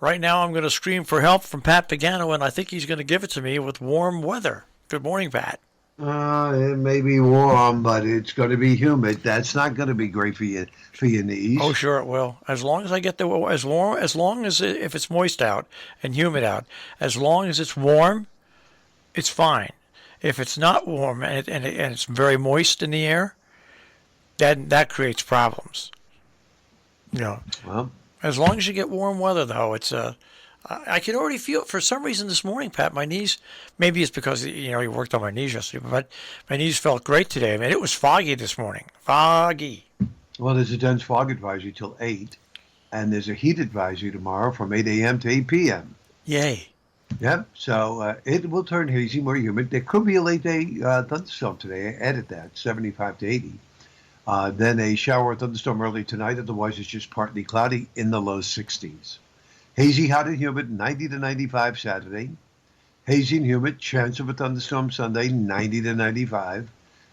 Right now, I'm going to scream for help from Pat Pagano, and I think he's going to give it to me with warm weather. Good morning, Pat. It may be warm, but it's going to be humid. That's not going to be great for your Oh, knees. sure it will. As long as I get the as long as if it's moist out and humid out, as long as it's warm, it's fine. If it's not warm and it's very moist in the air, that creates problems. You know, Well, as long as you get warm weather, though, it's I can already feel it for some reason this morning, Pat. My knees, maybe it's because you worked on my knees yesterday, but my knees felt great today. I mean, it was foggy this morning, foggy. there's a dense fog advisory till 8, and there's a heat advisory tomorrow from 8 a.m. to 8 p.m. Yay! Yep, so it will turn hazy, more humid. There could be a late day thunderstorm today. I added that, 75 to 80. Then a shower or thunderstorm early tonight. Otherwise, it's just partly cloudy in the low 60s. Hazy, hot and humid, 90 to 95 Saturday. Hazy and humid, chance of a thunderstorm Sunday, 90 to 95.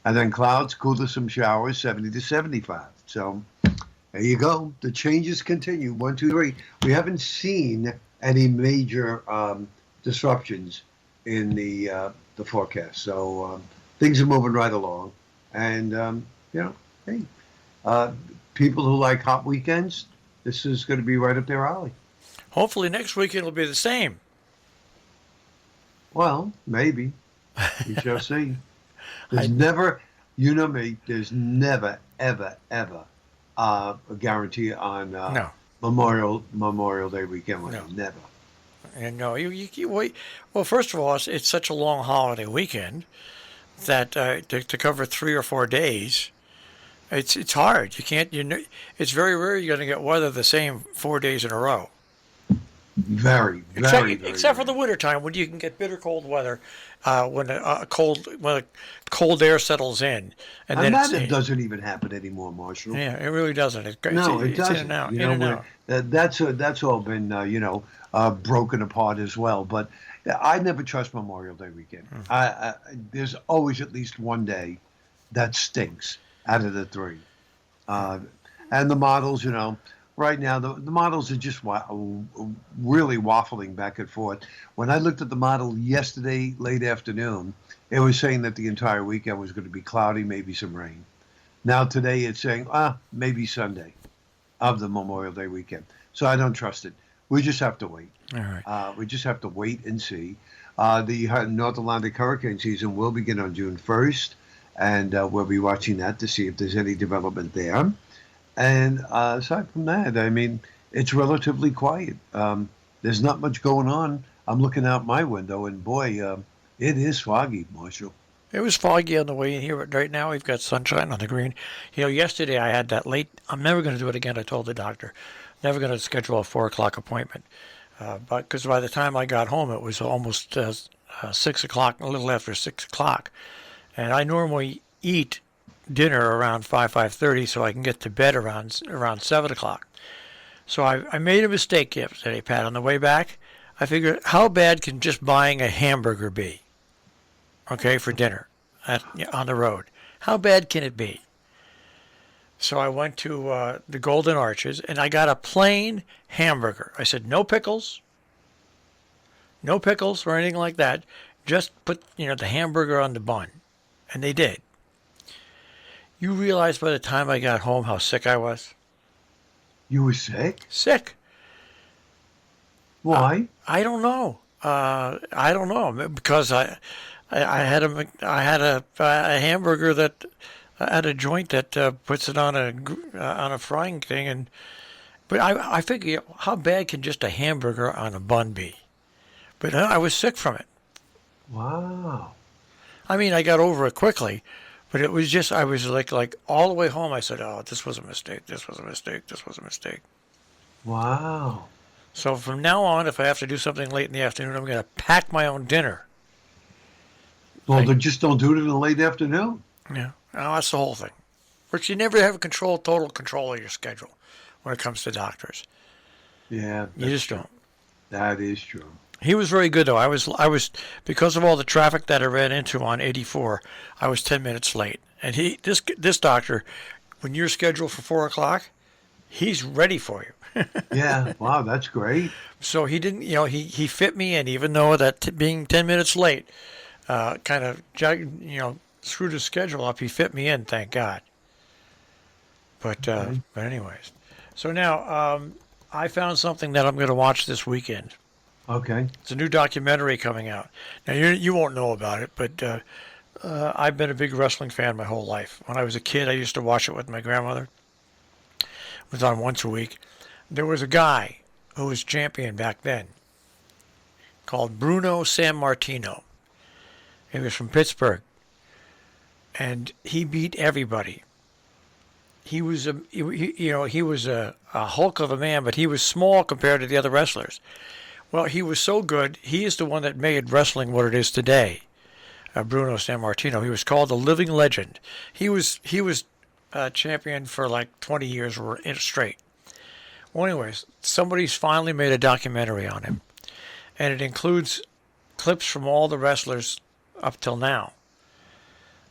And then clouds, cool to some showers, 70 to 75. So there you go. The changes continue. 1, 2, 3. We haven't seen any major disruptions in the forecast. So things are moving right along. And, hey, people who like hot weekends, this is going to be right up their alley. Hopefully next week it'll be the same. Well, maybe. We shall see. There's never, you know me, there's never, ever, ever a guarantee on No, Memorial Day weekend. no, Never. and no. You wait. Well, first of all, it's such a long holiday weekend that to cover 3 or 4 days, it's hard. You can't. It's very rare you're going to get weather the same 4 days in a row. Very, Except, very, very, except for the very. wintertime when you can get bitter cold weather, when a cold air settles in, and then And it's that doesn't even happen anymore, Marshall. yeah, it really doesn't. No, it It's in and doesn't. out, You in know, and out. that's all been broken apart as well. But I never trust Memorial Day weekend. There's always at least one day that stinks out of the three. Uh, and the models, right now the models are just really waffling back and forth. When I looked at the model yesterday late afternoon, it was saying that the entire weekend was going to be cloudy, maybe some rain. Now today it's saying maybe Sunday of the Memorial Day weekend. So I don't trust it. We just have to wait. All right. We just have to wait and see. The North Atlantic hurricane season will begin on June 1st, and we'll be watching that to see if there's any development there. And aside from that, I mean, it's relatively quiet. There's not much going on. I'm looking out my window, and boy, it is foggy, Marshall. It was foggy on the way in here, but right now we've got sunshine on the green. Yesterday I had that late. I'm never going to do it again. I told the doctor, never going to schedule a 4 o'clock appointment. But because by the time I got home, it was almost 6 o'clock, a little after 6 o'clock, and I normally eat dinner around 5:30, so I can get to bed around 7 o'clock. So I made a mistake yesterday, Pat. On the way back, I figured, how bad can just buying a hamburger be? Okay, for dinner on the road. How bad can it be? So I went to the Golden Arches and I got a plain hamburger. I said, no pickles or anything like that. Just put the hamburger on the bun, and they did. You realize by the time I got home how sick I was? You were sick? Sick. Why? I don't know. I don't know because I had a hamburger that at a joint that puts it on a frying thing, but I figure, how bad can just a hamburger on a bun be? But I was sick from it. Wow. I mean, I got over it quickly, but it was just, I was like all the way home. I said, "Oh, this was a mistake. This was a mistake. This was a mistake." Wow. So from now on, if I have to do something late in the afternoon, I'm going to pack my own dinner. Well, they just don't do it in the late afternoon. Yeah, well, that's the whole thing. But you never have total control of your schedule when it comes to doctors. Yeah, You just don't. that is true. He was very good though. I was because of all the traffic that I ran into on 84. I was 10 minutes late, and this doctor, when you're scheduled for 4 o'clock, he's ready for you. Yeah. Wow, that's great. So he didn't, he fit me in, even though that being 10 minutes late, kind of, screwed his schedule up. He fit me in, thank God. Okay. But anyways, so now I found something that I'm going to watch this weekend. Okay. It's a new documentary coming out. Now you won't know about it, but I've been a big wrestling fan my whole life. When I was a kid, I used to watch it with my grandmother. It was on once a week. There was a guy who was champion back then called Bruno Sammartino. He was from Pittsburgh, and he beat everybody. He was a hulk of a man, but he was small compared to the other wrestlers. Well, he was so good. He is the one that made wrestling what it is today. Bruno Sammartino. He was called the Living Legend. He was champion for like 20 years straight. Well, anyways, somebody's finally made a documentary on him, and it includes clips from all the wrestlers up till now.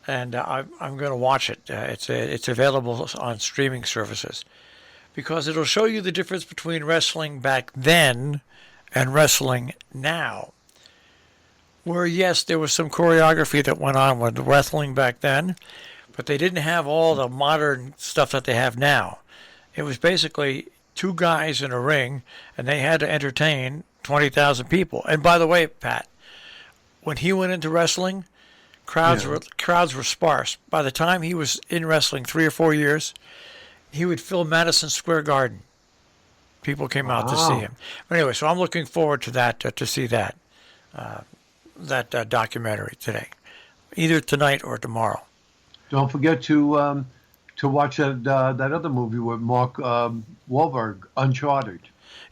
And I'm going to watch it. It's available on streaming services because it'll show you the difference between wrestling back then and wrestling now. Where yes, there was some choreography that went on with wrestling back then, but they didn't have all the modern stuff that they have now. It was basically two guys in a ring, and they had to entertain 20,000 people. And by the way, Pat, when he went into wrestling, crowds were sparse. By the time he was in wrestling 3 or 4 years, he would fill Madison Square Garden. People came out to see him. But anyway, so I'm looking forward to that, to see that documentary today, either tonight or tomorrow. Don't forget to watch that other movie with Mark Wahlberg, Uncharted.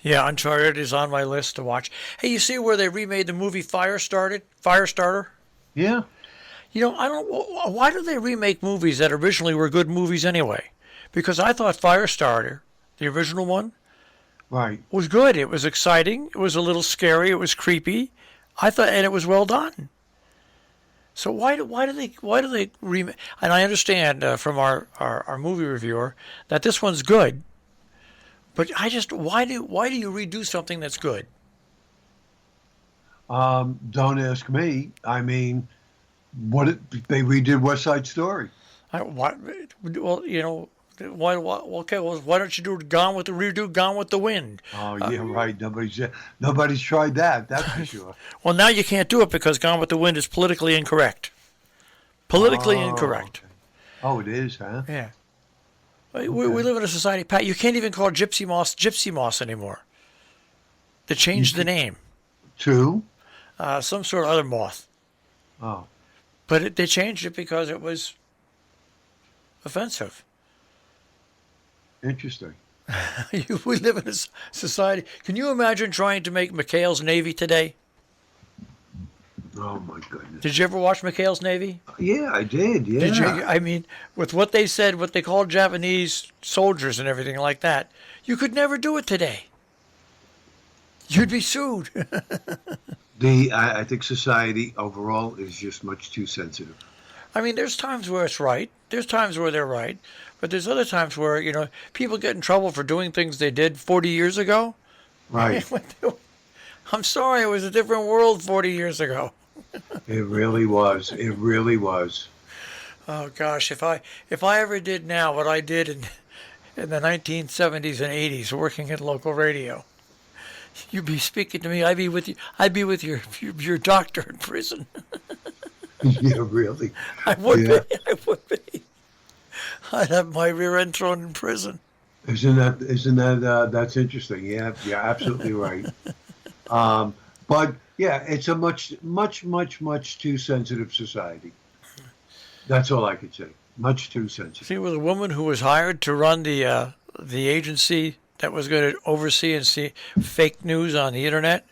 Yeah, Uncharted is on my list to watch. Hey, you see where they remade the movie Firestarter? Yeah. I don't. Why do they remake movies that originally were good movies anyway? Because I thought Firestarter, the original one, Right. was good. It was exciting. It was a little scary. It was creepy. I thought, and it was well done. So why do they remake? And I understand from our movie reviewer that this one's good, but why do you redo something that's good? Don't ask me. I mean, they redid West Side Story. Why, well, why don't you redo Gone with the Wind? Oh yeah, right. Nobody's tried that. That's for sure. Well, now you can't do it because Gone with the Wind is politically incorrect. Politically incorrect. Okay. Oh, it is, huh? Yeah. We live in a society, Pat. You can't even call Gypsy Moss anymore. They changed the name. To? Some sort of other moth. Oh. But they changed it because it was offensive. Interesting. We live in a society. Can you imagine trying to make McHale's Navy today? Oh my goodness. Did you ever watch McHale's Navy? Yeah, I did. Yeah. Did you? I mean, with what they said, what they called Japanese soldiers and everything like that, you could never do it today. You'd be sued. I think society overall is just much too sensitive. I mean, there's times where it's right. There's times where they're right. But there's other times where, people get in trouble for doing things they did 40 years ago. Right. I'm sorry, it was a different world 40 years ago. It really was. It really was. Oh gosh, if I ever did now what I did in the 1970s and 80s, working at local radio, you'd be speaking to me. I'd be with you. I'd be with your doctor in prison. Yeah, really. I would be. I would be. I'd have my rear end thrown in prison. Isn't that that's interesting? Yeah, you're absolutely right. But yeah, it's a much too sensitive society. That's all I could say. Much too sensitive. See, with a woman who was hired to run the agency that was going to oversee and see fake news on the internet.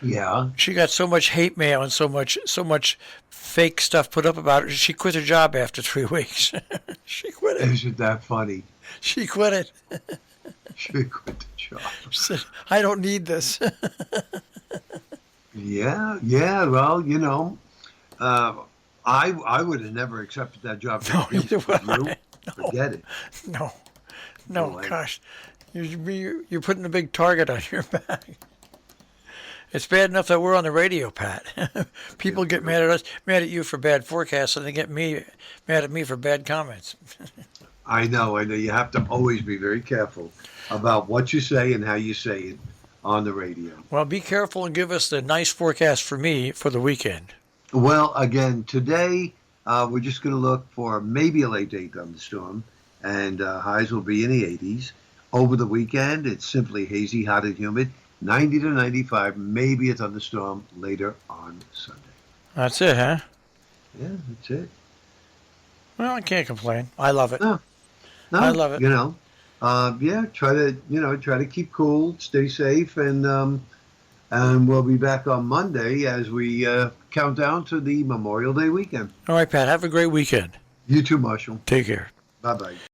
Yeah. She got so much hate mail and so much fake stuff put up about her. She quit her job after 3 weeks. She quit it. Isn't that funny? She quit it. She quit the job. She said, "I don't need this." Yeah. Well, I would have never accepted that job. No, either would I. Forget it. No, No way. gosh. You're putting a big target on your back. It's bad enough that we're on the radio, Pat. People get mad at us, mad at you for bad forecasts, and they get mad at me for bad comments. I know. You have to always be very careful about what you say and how you say it on the radio. Well, be careful and give us the nice forecast for me for the weekend. Well, again, today we're just going to look for maybe a late day thunderstorm, and highs will be in the 80s. Over the weekend, it's simply hazy, hot, and humid. 90 to 95, maybe a thunderstorm later on Sunday. That's it, huh? Yeah, that's it. Well, I can't complain. I love it. No, I love it. Yeah, try to keep cool, stay safe, and we'll be back on Monday as we count down to the Memorial Day weekend. All right, Pat. Have a great weekend. You too, Marshall. Take care. Bye-bye.